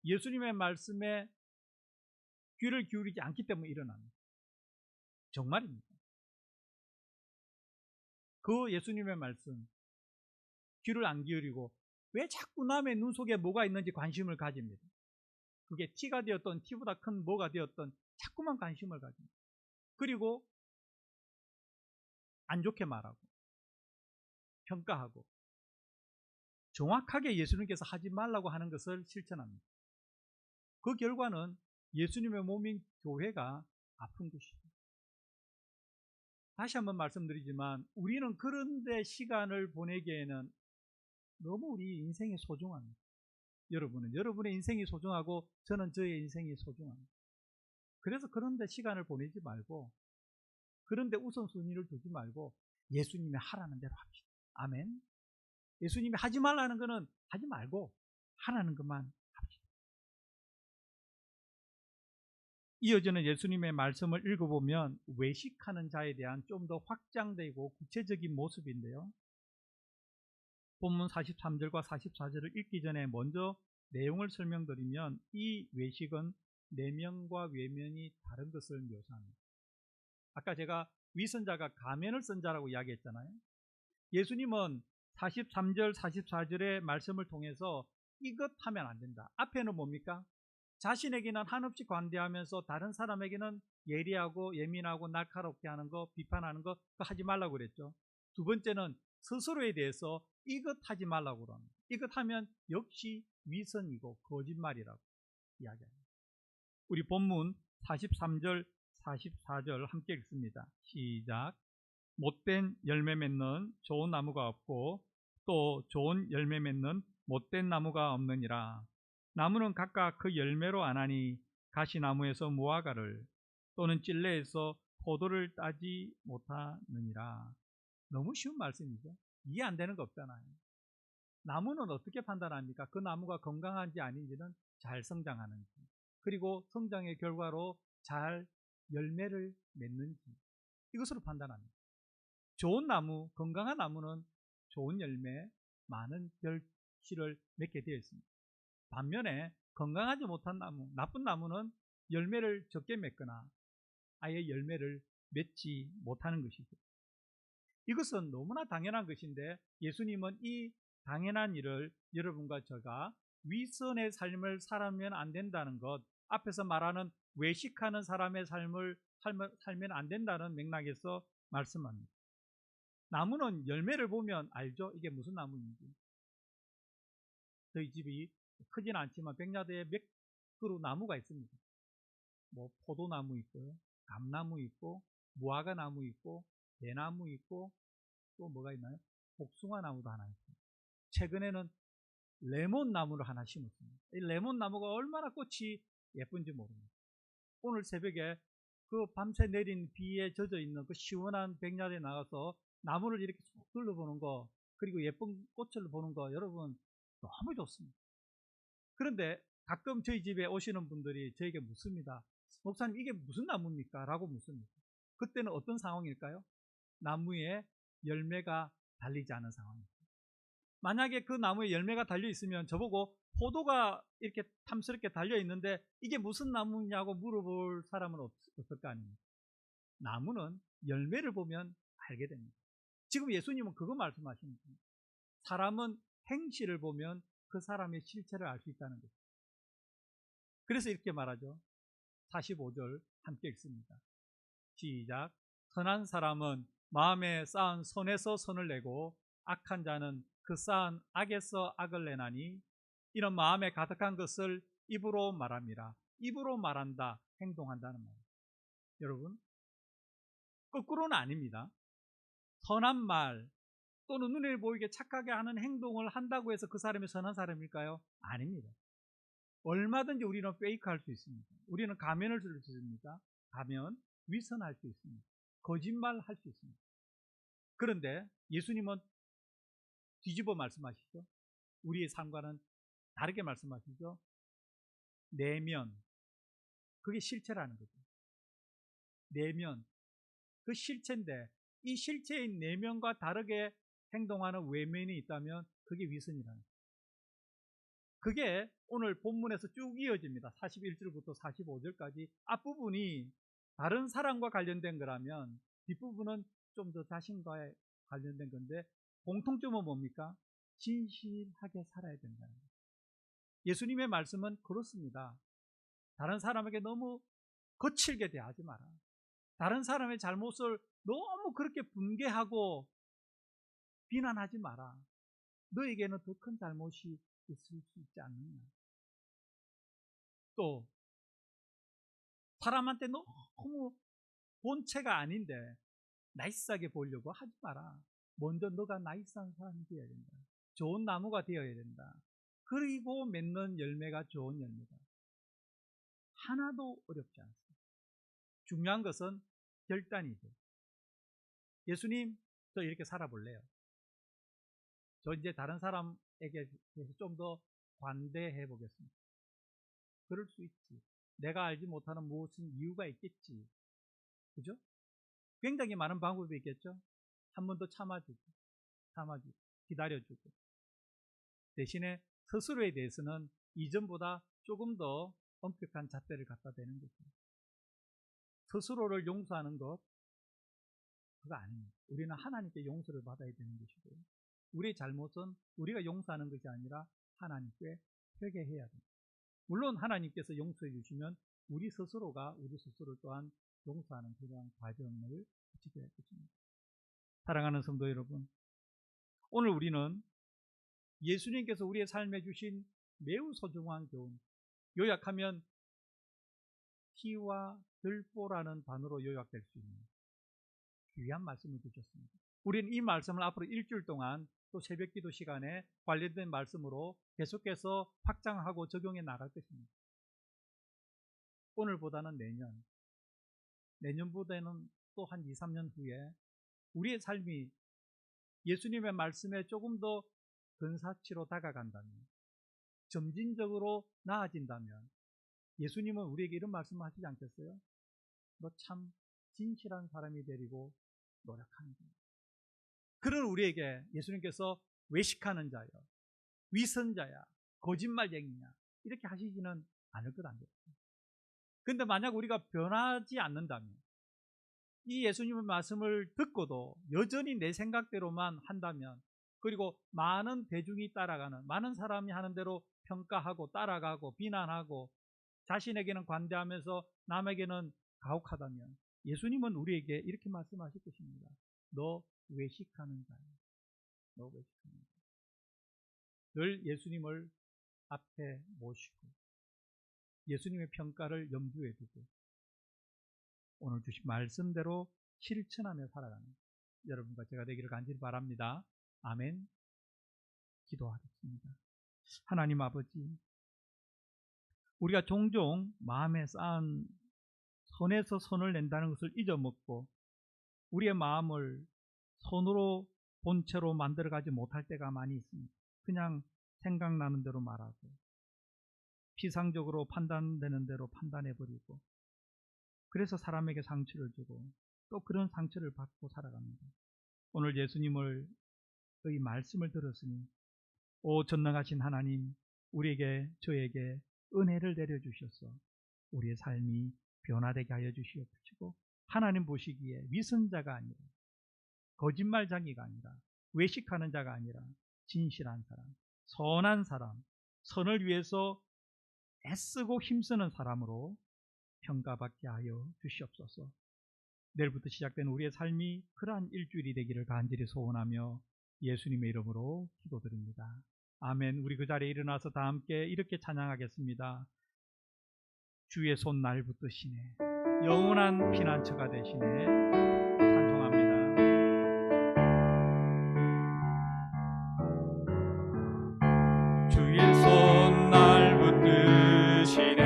Speaker 3: 예수님의 말씀에 귀를 기울이지 않기 때문에 일어납니다. 정말입니다. 그 예수님의 말씀 귀를 안 기울이고 왜 자꾸 남의 눈 속에 뭐가 있는지 관심을 가집니다. 그게 티가 되었던 티보다 큰 뭐가 되었던 자꾸만 관심을 가집니다. 그리고 안 좋게 말하고 평가하고 정확하게 예수님께서 하지 말라고 하는 것을 실천합니다. 그 결과는 예수님의 몸인 교회가 아픈 것이죠. 다시 한번 말씀드리지만 우리는 그런데 시간을 보내기에는 너무 우리 인생이 소중합니다. 여러분은 여러분의 인생이 소중하고 저는 저의 인생이 소중합니다. 그래서 그런데 시간을 보내지 말고, 그런데 우선순위를 두지 말고 예수님이 하라는 대로 합시다. 아멘. 예수님이 하지 말라는 거는 하지 말고 하라는 것만 합시다. 이어지는 예수님의 말씀을 읽어보면 외식하는 자에 대한 좀 더 확장되고 구체적인 모습인데요. 본문 43절과 44절을 읽기 전에 먼저 내용을 설명드리면 이 외식은 내면과 외면이 다른 것을 묘사합니다. 아까 제가 위선자가 가면을 쓴 자라고 이야기했잖아요. 예수님은 43절, 44절의 말씀을 통해서 이것 하면 안 된다. 앞에는 뭡니까? 자신에게는 한없이 관대하면서 다른 사람에게는 예리하고 예민하고 날카롭게 하는 거, 비판하는 거 그거 하지 말라고 그랬죠. 두 번째는 스스로에 대해서 이것 하지 말라고 그럽니다. 이것 하면 역시 위선이고 거짓말이라고 이야기합니다. 우리 본문 43절, 44절 함께 읽습니다. 시작. 못된 열매 맺는 좋은 나무가 없고 또 좋은 열매 맺는 못된 나무가 없느니라. 나무는 각각 그 열매로 아나니 가시나무에서 무화과를 또는 찔레에서 포도를 따지 못하느니라. 너무 쉬운 말씀이죠. 이해 안 되는 거 없잖아요. 나무는 어떻게 판단합니까? 그 나무가 건강한지 아닌지는 잘 성장하는지, 그리고 성장의 결과로 잘 열매를 맺는지, 이것으로 판단합니다. 좋은 나무, 건강한 나무는 좋은 열매, 많은 결실을 맺게 되어 있습니다. 반면에 건강하지 못한 나무, 나쁜 나무는 열매를 적게 맺거나 아예 열매를 맺지 못하는 것이죠. 이것은 너무나 당연한 것인데 예수님은 이 당연한 일을 여러분과 제가 위선의 삶을 살면 안 된다는 것, 앞에서 말하는 외식하는 사람의 삶을 살면 안 된다는 맥락에서 말씀합니다. 나무는 열매를 보면 알죠? 이게 무슨 나무인지. 저희 집이 크진 않지만 백야대에 몇 그루 나무가 있습니다. 뭐 포도나무 있고요, 감나무 있고, 무화과나무 있고, 대나무 있고, 또 뭐가 있나요? 복숭아나무도 하나 있고, 최근에는 레몬나무를 하나 심었습니다. 이 레몬나무가 얼마나 꽃이 예쁜지 모릅니다. 오늘 새벽에 그 밤새 내린 비에 젖어 있는 그 시원한 백야대에 나가서 나무를 이렇게 쭉 둘러보는 거, 그리고 예쁜 꽃을 보는 거, 여러분 너무 좋습니다. 그런데 가끔 저희 집에 오시는 분들이 저에게 묻습니다. 목사님, 이게 무슨 나무입니까? 라고 묻습니다. 그때는 어떤 상황일까요? 나무에 열매가 달리지 않은 상황입니다. 만약에 그 나무에 열매가 달려 있으면 저보고 포도가 이렇게 탐스럽게 달려 있는데 이게 무슨 나무냐고 물어볼 사람은 없을 거 아닙니까? 나무는 열매를 보면 알게 됩니다. 지금 예수님은 그거 말씀하시는 겁니다. 사람은 행실을 보면 그 사람의 실체를 알 수 있다는 거죠. 그래서 이렇게 말하죠. 45절 함께 읽습니다. 시작. 선한 사람은 마음에 쌓은 선에서 선을 내고 악한 자는 그 쌓은 악에서 악을 내나니 이런 마음에 가득한 것을 입으로 말합니다. 입으로 말한다, 행동한다는 말. 여러분, 거꾸로는 아닙니다. 선한 말 또는 눈에 보이게 착하게 하는 행동을 한다고 해서 그 사람이 선한 사람일까요? 아닙니다. 얼마든지 우리는 페이크할 수 있습니다. 우리는 가면을 쓸 수 있습니다. 가면, 위선할 수 있습니다. 거짓말할 수 있습니다. 그런데 예수님은 뒤집어 말씀하시죠. 우리의 삶과는 다르게 말씀하시죠. 내면, 그게 실체라는 거죠. 내면, 그 실체인데 이 실체인 내면과 다르게 행동하는 외면이 있다면 그게 위선이라는 거예요. 그게 오늘 본문에서 쭉 이어집니다. 41절부터 45절까지 앞부분이 다른 사람과 관련된 거라면 뒷부분은 좀 더 자신과의 관련된 건데 공통점은 뭡니까? 진실하게 살아야 된다는 거예요. 예수님의 말씀은 그렇습니다. 다른 사람에게 너무 거칠게 대하지 마라. 다른 사람의 잘못을 너무 그렇게 분개하고 비난하지 마라. 너에게는 더 큰 잘못이 있을 수 있지 않느냐. 또 사람한테 너무 본체가 아닌데 나이스하게 보려고 하지 마라. 먼저 너가 나이스한 사람이 되어야 된다. 좋은 나무가 되어야 된다. 그리고 맺는 열매가 좋은 열매다. 하나도 어렵지 않습니다. 중요한 것은 결단이죠. 예수님, 저 이렇게 살아볼래요. 저 이제 다른 사람에게 좀 더 관대해 보겠습니다. 그럴 수 있지. 내가 알지 못하는 무엇인 이유가 있겠지. 그죠? 굉장히 많은 방법이 있겠죠? 한 번 더 참아주고, 기다려주고. 대신에 스스로에 대해서는 이전보다 조금 더 엄격한 잣대를 갖다 대는 거죠. 스스로를 용서하는 것, 그거 아닙니다. 우리는 하나님께 용서를 받아야 되는 것이고요. 우리의 잘못은 우리가 용서하는 것이 아니라 하나님께 회개해야 됩니다. 물론 하나님께서 용서해 주시면 우리 스스로가 우리 스스로 또한 용서하는 그러한 과정을 지켜야 할 것입니다. 사랑하는 성도 여러분, 오늘 우리는 예수님께서 우리의 삶에 주신 매우 소중한 교훈, 요약하면 피와 들보라는 단어로 요약될 수 있는 귀한 말씀을 주셨습니다. 우리는 이 말씀을 앞으로 일주일 동안 또 새벽기도 시간에 관련된 말씀으로 계속해서 확장하고 적용해 나갈 것입니다. 오늘보다는 내년보다는 또 한 2, 3년 후에 우리의 삶이 예수님의 말씀에 조금 더 근사치로 다가간다면, 점진적으로 나아진다면 예수님은 우리에게 이런 말씀을 하시지 않겠어요? 너 참 진실한 사람이 되리고 노력하는 자야. 그런 우리에게 예수님께서 외식하는 자여, 위선자야, 거짓말쟁이냐 이렇게 하시지는 않을 것 아니에요. 그런데 만약 우리가 변하지 않는다면, 이 예수님의 말씀을 듣고도 여전히 내 생각대로만 한다면, 그리고 많은 대중이 따라가는, 많은 사람이 하는 대로 평가하고 따라가고 비난하고 자신에게는 관대하면서 남에게는 가혹하다면 예수님은 우리에게 이렇게 말씀하실 것입니다. 너 외식하는 자야. 너 외식하는 자야. 늘 예수님을 앞에 모시고 예수님의 평가를 염두에 두고 오늘 주신 말씀대로 실천하며 살아가는 여러분과 제가 되기를 간절히 바랍니다. 아멘. 기도하겠습니다. 하나님 아버지, 우리가 종종 마음에 쌓은 선에서 선을 낸다는 것을 잊어먹고 우리의 마음을 선으로 본체로 만들어가지 못할 때가 많이 있습니다. 그냥 생각나는 대로 말하고 피상적으로 판단되는 대로 판단해버리고, 그래서 사람에게 상처를 주고 또 그런 상처를 받고 살아갑니다. 오늘 예수님의 말씀을 들었으니 오 전능하신 하나님, 우리에게 저에게 은혜를 내려주셔서 우리의 삶이 변화되게 하여 주시옵시고, 하나님 보시기에 위선자가 아니라 거짓말쟁이가 아니라 외식하는 자가 아니라 진실한 사람, 선한 사람, 선을 위해서 애쓰고 힘쓰는 사람으로 평가받게 하여 주시옵소서. 내일부터 시작된 우리의 삶이 그러한 일주일이 되기를 간절히 소원하며 예수님의 이름으로 기도드립니다. 아멘. 우리 그 자리에 일어나서 다 함께 이렇게 찬양하겠습니다. 주의 손 날 붙드시네. 영원한 피난처가 되시네. 찬송합니다. 주의 손 날 붙드시네.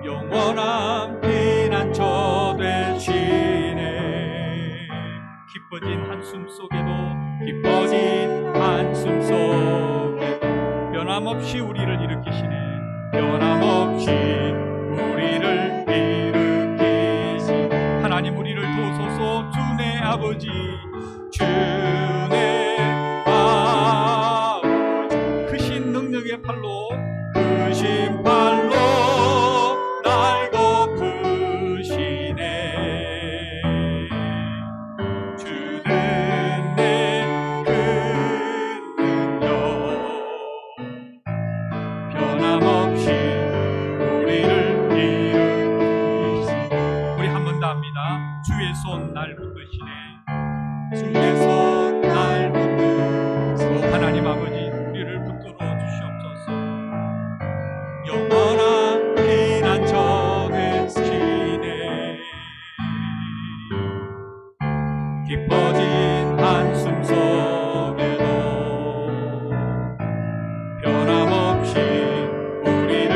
Speaker 3: 영원한 피난처 되시네. 기뻐진 한숨 속에도 변함없이 우리를 일으키시네. 변함없이 우리를 일으키시네. 하나님 우리를 도우소서. 주네 아버지, 주네 아버지, 크신 능력의 팔로, 크신 팔로 날 덮으시네. 주는 내 큰 능력, 변함없이 우리를 일으키시네. 우리 한 번 더 합니다. 주의 손 날 붙드시네. 주의 손 날 붙드시네. 하나님 아버지 우리를 붙들어 주시옵소서. 영원한 피난처 되시네. 기뻐진 한숨 속에도 변함없이 우리를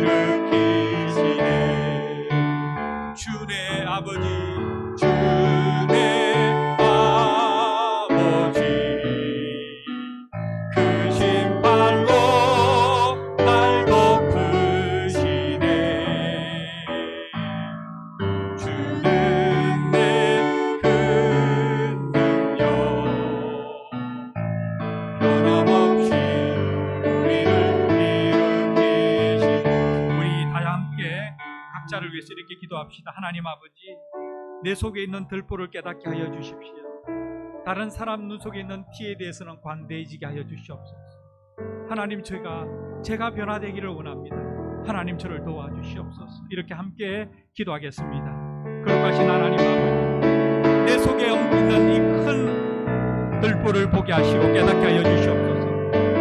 Speaker 3: 일으키시네. 주네 아버지, 주네 아버지, 크신 팔로 날 덮으시네. 주는 내 큰 능력, 변함없이 우리를 일으키시네. 우리 다 함께 각자를 위해서 이렇게 기도합시다. 하나님 아버지, 내 속에 있는 들보를 깨닫게 하여 주십시오. 다른 사람 눈 속에 있는 티에 대해서는 관대해지게 하여 주시옵소서. 하나님, 제가 변화되기를 원합니다. 하나님, 저를 도와주시옵소서. 이렇게 함께 기도하겠습니다. 거룩하신 하나님 아버지, 내 속에 있는 이 큰 들보를 보게 하시고 깨닫게 하여 주시옵소서.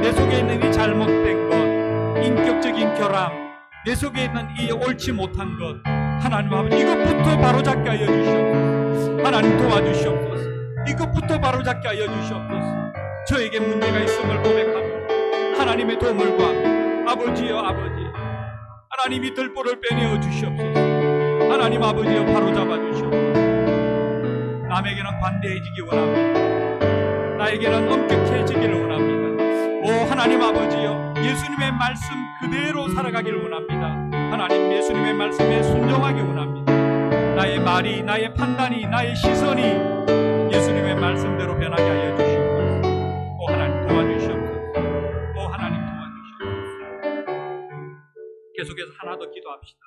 Speaker 3: 내 속에 있는 이 잘못된 것, 인격적인 결함, 내 속에 있는 이 옳지 못한 것, 하나님 아버지, 이것부터 바로잡게 하여 주시옵소서. 하나님 도와주시옵소서. 이것부터 바로잡게 하여 주시옵소서. 저에게 문제가 있음을 고백합니다. 하나님의 도움을 구합니다. 아버지여, 아버지, 하나님이 들보를 빼내어 주시옵소서. 하나님 아버지여, 바로잡아 주시옵소서. 남에게는 관대해지기 원합니다. 나에게는 엄격해지기를 원합니다. 오 하나님 아버지여, 예수님의 말씀 그대로 살아가기를 원합니다. 하나님, 예수님의 말씀에 순종하기 원합니다. 나의 말이, 나의 판단이, 나의 시선이 예수님의 말씀대로 변하게 하여 주시옵소서. 오 하나님 도와주시옵소서. 오 하나님 도와주시옵소서. 계속해서 하나 더 기도합시다.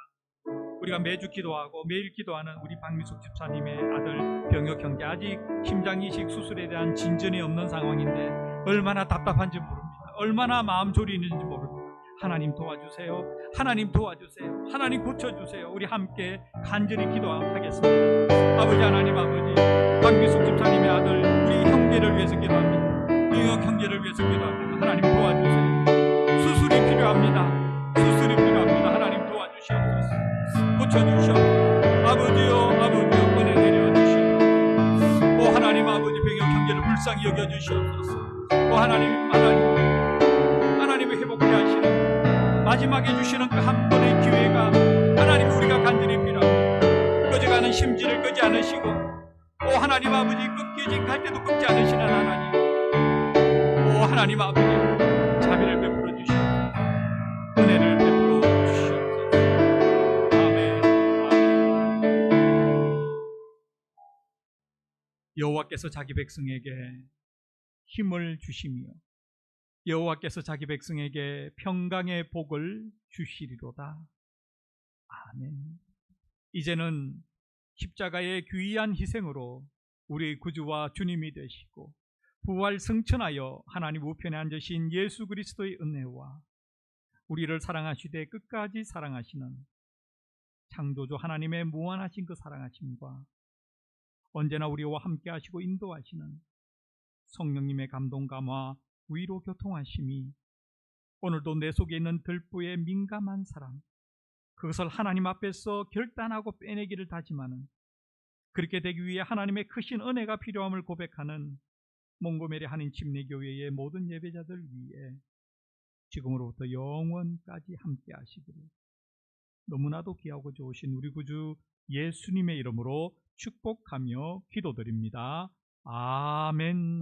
Speaker 3: 우리가 매주 기도하고 매일 기도하는 우리 박미숙 집사님의 아들 병혁 형제, 아직 심장 이식 수술에 대한 진전이 없는 상황인데 얼마나 답답한지 모릅니다. 얼마나 마음 졸이는지 모릅니다. 하나님 도와주세요. 하나님 도와주세요. 하나님 고쳐주세요. 우리 함께 간절히 기도하겠습니다. 아버지, 하나님 아버지, 박미숙 집사님의 아들 우리 형제를 위해서 기도합니다. 병혁 형제를 위해서 기도합니다. 하나님 도와주세요. 수술이 필요합니다. 수술이 필요합니다. 하나님 도와주시옵소서. 고쳐주시옵소서. 아버지요, 아버지요, 은혜 내려주시옵소서. 오 하나님 아버지, 병혁 형제를 불쌍히 여겨주시옵소서. 오 하나님을 회복케 하시는, 마지막에 주시는 그 한 번의 기회가 하나님 우리가 간절히 필요합니다. 꺼져가는 심지를 끄지 않으시고, 오 하나님 아버지, 꺾여진 갈 때도 꺾지 않으시는 하나님, 오 하나님 아버지, 자비를 베풀어 주시옵소서. 은혜를 베풀어 주시옵소서. 아멘. 여호와께서 자기 백성에게 힘을 주시며 여호와께서 자기 백성에게 평강의 복을 주시리로다. 아멘. 이제는 십자가의 귀한 희생으로 우리의 구주와 주님이 되시고 부활 승천하여 하나님 우편에 앉으신 예수 그리스도의 은혜와 우리를 사랑하시되 끝까지 사랑하시는 창조주 하나님의 무한하신 그 사랑하심과 언제나 우리와 함께 하시고 인도하시는 성령님의 감동 감화 위로 교통하심이 오늘도 내 속에 있는 들보에 민감한 사람, 그것을 하나님 앞에서 결단하고 빼내기를 다짐하는, 그렇게 되기 위해 하나님의 크신 은혜가 필요함을 고백하는 몽고메리 한인 침례교회의 모든 예배자들 위해 지금으로부터 영원까지 함께 하시기를 너무나도 귀하고 좋으신 우리 구주 예수님의 이름으로 축복하며 기도드립니다. 아멘.